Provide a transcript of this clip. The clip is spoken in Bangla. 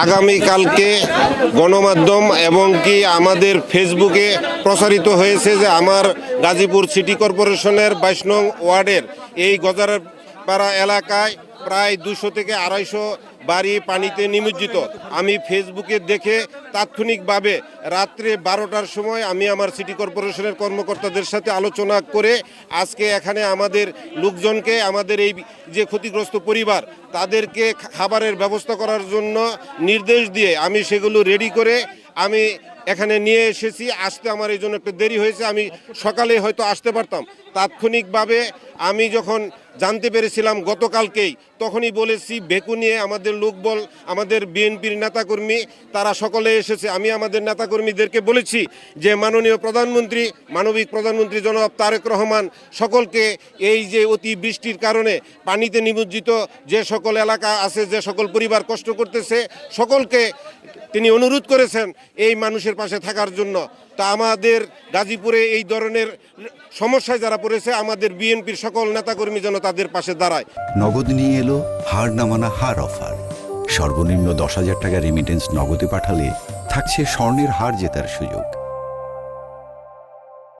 আগামীকালকে গণমাধ্যম এবং কি আমাদের ফেসবুকে প্রচারিত হয়েছে যে আমার গাজীপুর সিটি কর্পোরেশনের 22 নং ওয়ার্ডের এই গজারপাড়া এলাকায় প্রায় 200 থেকে 250 বাড়ি পানিতে নিমজ্জিত। আমি ফেসবুকে দেখে তাৎক্ষণিকভাবে রাত্রে 12টার সময় আমি আমার সিটি কর্পোরেশনের কর্মকর্তাদের সাথে আলোচনা করে আজকে এখানে আমাদের লোকজনকে, আমাদের এই যে ক্ষতিগ্রস্ত পরিবার তাদেরকে খাবারের ব্যবস্থা করার জন্য নির্দেশ দিয়ে আমি সেগুলো রেডি করে আমি এখানে নিয়ে এসেছি। আসতে আমার এই জন্য একটু দেরি হয়েছে, আমি সকালে হয়তো আসতে পারতাম। তাৎক্ষণিকভাবে আমি যখন জানতে পেরেছিলাম গতকালকেই, তখনই বলেছি বেকু নিয়ে আমাদের লোকবল, আমাদের বিএনপির নেতাকর্মী তারা সকলে এসেছে। আমি আমাদের নেতাকর্মীদেরকে বলেছি যে মাননীয় প্রধানমন্ত্রী, মানবিক প্রধানমন্ত্রী জনাব তারেক রহমান সকলকে এই যে অতি বৃষ্টির কারণে পানিতে নিমজ্জিত যে সকল এলাকা আছে, যে সকল পরিবার কষ্ট করতেছে, সকলকে তিনি অনুরোধ করেছেন এই মানুষের পাশে থাকার জন্য। তা আমাদের গাজীপুরে এই ধরনের সমস্যায় যারা পড়েছে, আমাদের বিএনপির সকল নেতাকর্মী যেন তাদের পাশে দাঁড়ায়। নগদ নিয়ে এলো হার না মানা হার অফার। সর্বনিম্ন 10,000 টাকা রেমিটেন্স নগদে পাঠালে থাকছে স্বর্ণের হার জেতার সুযোগ।